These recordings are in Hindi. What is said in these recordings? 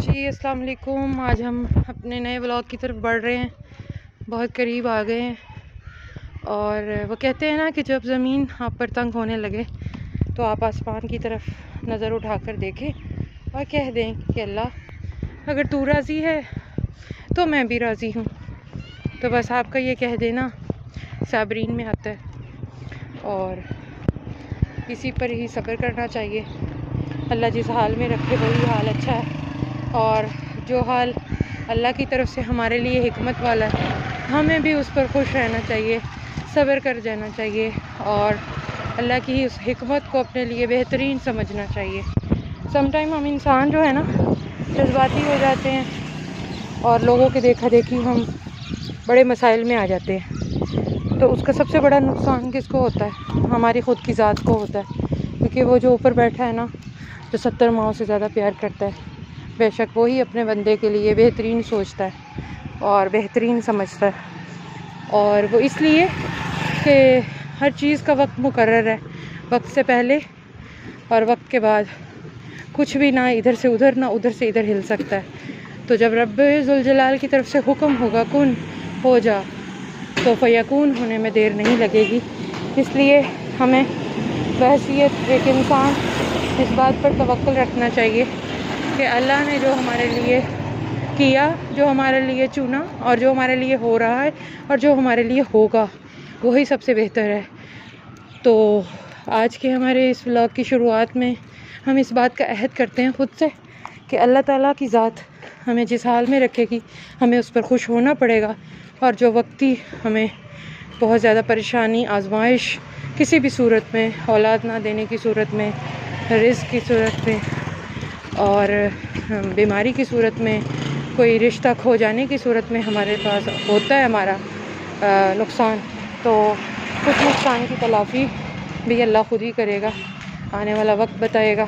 जी अस्सलाम वालेकुम। आज हम अपने नए व्लॉग की तरफ बढ़ रहे हैं, बहुत करीब आ गए हैं। और वो कहते हैं ना कि जब ज़मीन आप पर तंग होने लगे तो आप आसमान की तरफ नज़र उठाकर देखें और कह दें कि अल्लाह अगर तू राज़ी है तो मैं भी राज़ी हूँ। तो बस आपका ये कह देना साबरीन में आता है और इसी पर ही सब्र करना चाहिए। अल्लाह जिस हाल में रखे वही हाल अच्छा है, और जो हाल अल्लाह की तरफ से हमारे लिए हिकमत वाला है हमें भी उस पर खुश रहना चाहिए, सब्र कर जाना चाहिए और अल्लाह की ही उस हिकमत को अपने लिए बेहतरीन समझना चाहिए। समटाइम हम इंसान जो है ना जज्बाती हो जाते हैं और लोगों के देखा देखी हम बड़े मसाइल में आ जाते हैं। तो उसका सबसे बड़ा नुकसान किसको होता है? हमारी ख़ुद की ज़ात को होता है, क्योंकि वो जो ऊपर बैठा है ना, जो 70 माओं से ज़्यादा प्यार करता है, बेशक वही अपने बंदे के लिए बेहतरीन सोचता है और बेहतरीन समझता है। और वो इसलिए कि हर चीज़ का वक्त मुकर्रर है, वक्त से पहले और वक्त के बाद कुछ भी ना इधर से उधर ना उधर से इधर हिल सकता है। तो जब रब्बे जुल जलाल की तरफ से हुक्म होगा कुन हो जा, तो फयकून होने में देर नहीं लगेगी। इसलिए हमें बहैसियत एक इंसान इस बात पर तवक्कुल रखना चाहिए कि अल्लाह ने जो हमारे लिए किया, जो हमारे लिए चुना और जो हमारे लिए हो रहा है और जो हमारे लिए होगा वही सबसे बेहतर है। तो आज के हमारे इस व्लॉग की शुरुआत में हम इस बात का अहद करते हैं ख़ुद से कि अल्लाह ताला की ज़ात हमें जिस हाल में रखेगी हमें उस पर खुश होना पड़ेगा। और जो वक्ती हमें बहुत ज़्यादा परेशानी, आजमाइश किसी भी सूरत में, औलाद ना देने की सूरत में, रिज़्क़ की सूरत में और बीमारी की सूरत में, कोई रिश्ता खो जाने की सूरत में हमारे पास होता है हमारा नुकसान, तो कुछ नुकसान की तलाफ़ी भी अल्लाह ख़ुद ही करेगा। आने वाला वक्त बताएगा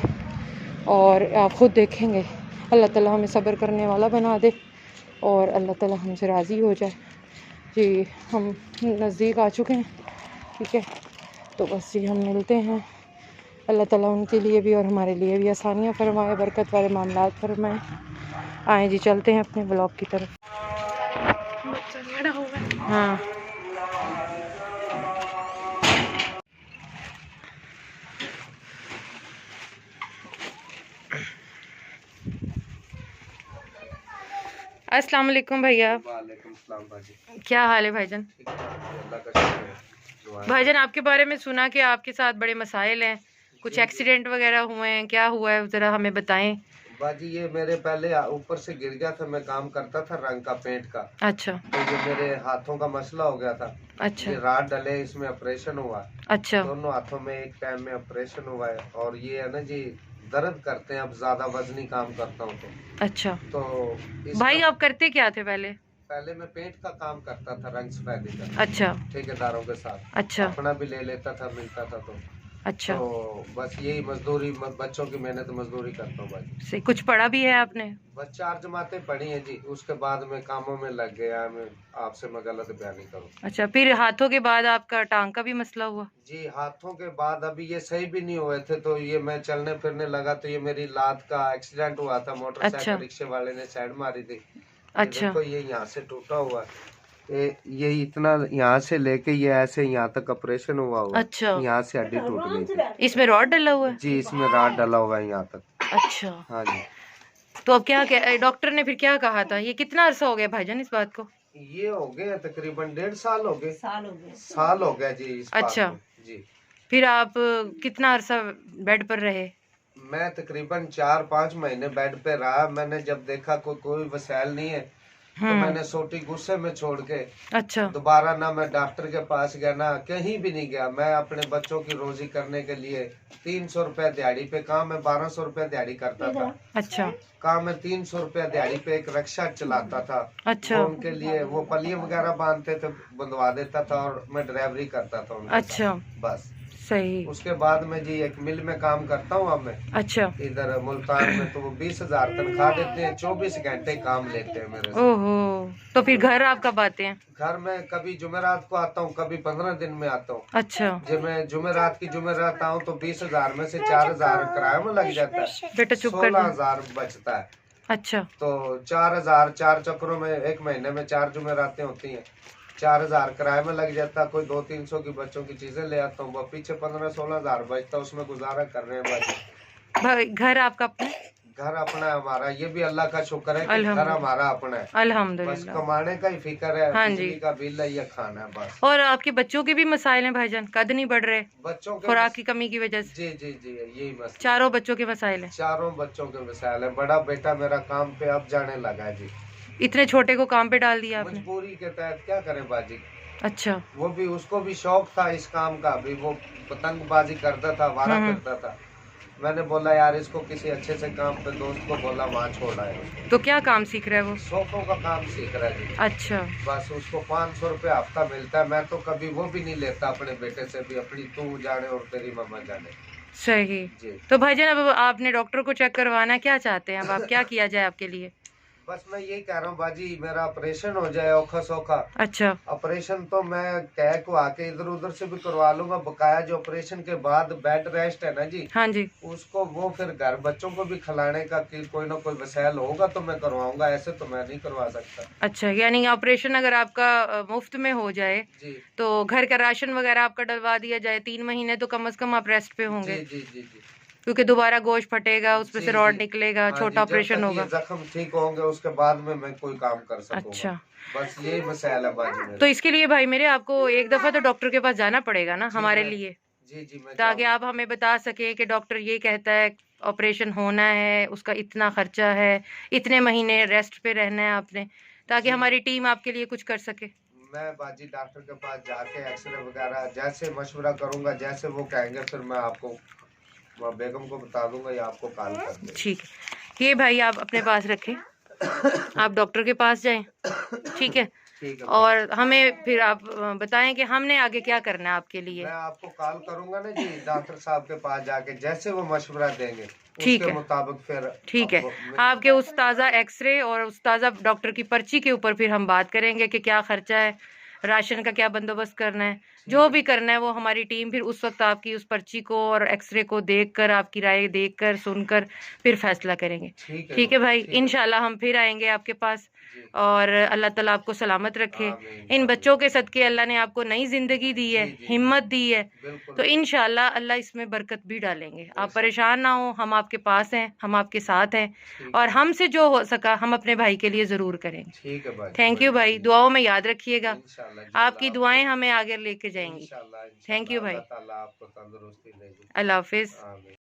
और आप ख़ुद देखेंगे। अल्लाह ताला हमें सब्र करने वाला बना दे और अल्लाह ताला हमसे राज़ी हो जाए। जी हम नज़दीक आ चुके हैं, ठीक है। तो बस जी हम मिलते हैं। अल्लाह ताला उनके लिए भी और हमारे लिए भी आसानियाँ फरमाए, बरकत वाले मामलात फरमाए। आए जी चलते हैं अपने ब्लॉग की तरफ। हाँ अस्सलाम वालेकुम भैया। वालेकुम सलाम भाजी। क्या हाल है भाईजान? अल्लाह का शुक्र है। भाईजान आपके बारे में सुना कि आपके साथ बड़े मसाइल हैं, कुछ एक्सीडेंट वगैरह हुए हैं, क्या हुआ है ज़रा हमें बताएं। बाजी ये मेरे पहले ऊपर से गिर गया था, मैं काम करता था रंग का, पेंट का। अच्छा तो ये मेरे हाथों का मसला हो गया था। अच्छा ये राड डले, इसमें ऑपरेशन हुआ। अच्छा दोनों हाथों में एक टाइम में ऑपरेशन हुआ है। और ये है ना जी, दर्द करते हैं, अब ज्यादा वजनी काम करता हूँ तो। अच्छा तो भाई आप करते क्या थे पहले? पहले मैं पेंट का काम करता था, रंग सफेदी का, अच्छा ठेकेदारों के साथ। अच्छा अपना भी ले लेता था, मिलता था तो। अच्छा तो बस यही मजदूरी, बच्चों की मेहनत मजदूरी करता हूँ भाई। से कुछ पढ़ा भी है आपने? बस 4 जमातें पढ़ी हैं जी, उसके बाद में कामों में लग गया। मैं आपसे मैं गलत बयान नहीं करूँ। अच्छा, फिर हाथों के बाद आपका टांग का भी मसला हुआ? जी हाथों के बाद अभी ये सही भी नहीं हुए थे, तो ये मैं चलने फिरने लगा तो ये मेरी लात का एक्सीडेंट हुआ था। मोटरसाइकिल अच्छा रिक्शे वाले ने साइड मारी थी। ये अच्छा देखो, ये यहाँ से टूटा हुआ है। ये इतना यहाँ से लेके ये ऐसे यहाँ तक ऑपरेशन हुआ अच्छा यहाँ से हड्डी टूट गई थी। इसमें रॉड डला हुआ है? जी इसमें राड डाला हुआ है यहाँ तक। अच्छा हाँ जी। तो अब क्या डॉक्टर ने फिर क्या कहा था? ये कितना अरसा हो गया भाईजान इस बात को? ये हो गया तकरीबन 1.5 साल हो गए। साल हो गया जी इस बात अच्छा को। जी फिर आप कितना अरसा बेड पर रहे? मैं तकरीबन 4-5 महीने बेड पे रहा। मैंने जब देखा कोई वसाइल नहीं है तो मैंने सोटी गुस्से में छोड़ के अच्छा दोबारा ना मैं डॉक्टर के पास गया, ना कहीं भी नहीं गया। मैं अपने बच्चों की रोजी करने के लिए 300 रुपया दिहाड़ी पे काम, मैं 1200 रुपया दिहाड़ी करता था। अच्छा काम में 300 रुपया दिहाड़ी पे एक रिक्शा चलाता था। अच्छा वो उनके लिए वो पलिये वगैरह बांधते थे, बंधवा देता था और मैं ड्राइवरी करता था उनके अच्छा साथ। बस सही। उसके बाद में जी एक मिल में काम करता हूँ अब मैं, अच्छा इधर मुल्तान में। तो वो 20,000 तनख्वाह देते हैं, 24 घंटे काम लेते हैं मेरे से। ओहो, तो फिर घर आप कब आते हैं? घर में कभी जुमेरात को आता हूँ, कभी 15 दिन में आता हूँ। अच्छा जब मैं जुमेरात आऊँ तो 20,000 में से 4,000 किराए में लग जाता है, बेटा चुप कर दे। 16,000 बचता है। अच्छा। तो 4,000 4 चक्करों में, एक महीने में 4 जुमेरातें होती हैं, 4,000 किराए में लग जाता। कोई 200-300 की बच्चों की चीजें ले आता हूँ, वो पीछे 15-16,000 बचता, उसमें गुजारा कर रहे हैं भाई। घर आपका अपना? घर अपना है हमारा, ये भी अल्लाह का शुक्र है कि घर अल्हम्दुलिल्लाह। हमारा अपना है। बस अल्हम्दुलिल्लाह। कमाने का ही फिक्र है, हाँ जी। बिजली का बिल है, ये खाना है बस। और आपके बच्चों के भी मसाइल हैं भाईजान, कद नहीं बढ़ रहे बच्चों के खुराक की कमी की वजह से? जी जी जी, यही मसला। चारों बच्चों के मसाइल हैं? चारों बच्चों के मिसाल है। बड़ा बेटा मेरा काम पे अब जाने लगा है जी। इतने छोटे को काम पे डाल दिया आपने? मजबूरी के तहत क्या करें बाजी। अच्छा। वो भी, उसको भी शौक था इस काम का भी, वो पतंगबाजी करता था, वारा हम्म। करता था। मैंने बोला यार इसको किसी अच्छे से काम पे, दोस्त को बोला, वहाँ छोड़ा है। तो क्या काम सीख रहा है वो? सोफों का काम सीख रहा है जी। अच्छा। बस उसको 500 रुपये हफ्ता मिलता है। मैं तो कभी वो भी नहीं लेता अपने बेटे से भी, अपनी तू जाने और तेरी मम्मा जाने। सही। जी। तो भाईजान अब आपने डॉक्टर को चेक करवाना, क्या चाहते हैं अब आप, क्या किया जाए आपके लिए? बस मैं यही कह रहा हूँ बाजी, मेरा ऑपरेशन हो जाए औखा सौखा। अच्छा। ऑपरेशन तो मैं कह को आके इधर उधर से भी करवा लूंगा, बकाया जो ऑपरेशन के बाद बेड रेस्ट है ना जी, हाँ जी। उसको वो फिर घर बच्चों को भी खिलाने का कि कोई ना कोई वसैल होगा तो मैं करवाऊंगा, ऐसे तो मैं नहीं करवा सकता। अच्छा, यानी ऑपरेशन अगर आपका मुफ्त में हो जाए जी तो घर का राशन वगैरह आपका डलवा दिया जाए, 3 महीने तो कम से कम आप रेस्ट पे होंगे, जी जी जी जी क्योंकि दोबारा गोश्त फटेगा, उसमें जी से जी। रॉड निकलेगा, हाँ छोटा जी, जब ऑपरेशन तक ये होगा। जख्म ठीक होंगे उसके बाद में मैं कोई काम कर सकूंगा। अच्छा। बस यही मसला है बाजी तो मेरा। इसके लिए भाई मेरे आपको एक दफा तो डॉक्टर के पास जाना पड़ेगा ना जी हमारे मैं लिए, जी जी मैं ताकि जाऊंगा। आप हमें बता सकें कि डॉक्टर ये कहता है ऑपरेशन होना है, उसका इतना खर्चा है, इतने महीने रेस्ट पे रहना है आपने, ताकि जी हमारी टीम आपके लिए कुछ कर सके। मैं बाजी डॉक्टर के पास जाके एक्सरे वगैरह जैसे मशवरा करूंगा, जैसे वो कहेंगे फिर मैं आपको, मैं बेगम को बता दूंगा या आपको कॉल कर दूंगा। ठीक है, ये भाई आप अपने पास रखें, आप डॉक्टर के पास जाएं, ठीक है? ठीक है और हमें फिर आप बताएं कि हमने आगे क्या करना है आपके लिए। मैं आपको कॉल करूंगा ना जी, डॉक्टर साहब के पास जाके जैसे वो मशवरा देंगे ठीक उसके है। मुताबिक फिर ठीक है, आपके उस ताज़ा एक्सरे और उस ताज़ा डॉक्टर की पर्ची के ऊपर फिर हम बात करेंगे कि क्या खर्चा है, राशन का क्या बंदोबस्त करना है, जो भी करना है वो हमारी टीम फिर उस वक्त आपकी उस पर्ची को और एक्सरे को देखकर, आपकी राय देखकर, सुनकर फिर फैसला करेंगे। ठीक है भाई, इंशाल्लाह हम फिर आएंगे आपके पास, जी और अल्लाह ताला आपको सलामत रखे। आमीन इन आमीन। बच्चों के सदके अल्लाह ने आपको नई जिंदगी दी है, जी जी हिम्मत दी है, बिल्कुल तो इंशाल्लाह अल्लाह इसमें बरकत भी डालेंगे। आप बेशक। परेशान ना हो, हम आपके पास हैं, हम आपके साथ हैं, ठीक और हमसे जो हो सका हम अपने भाई के लिए ज़रूर करेंगे। ठीक है भाई, थैंक यू बड़ी भाई, जी दुआओं में याद रखिएगा, इंशाल्लाह आपकी आपको दुआएं हमें आगे लेके जाएंगी। इंशाल्लाह थैंक इंशाल्लाह यू भाई, अल्लाह ताला आपको तंदुरुस्ती दे। अल्लाह हाफिज़।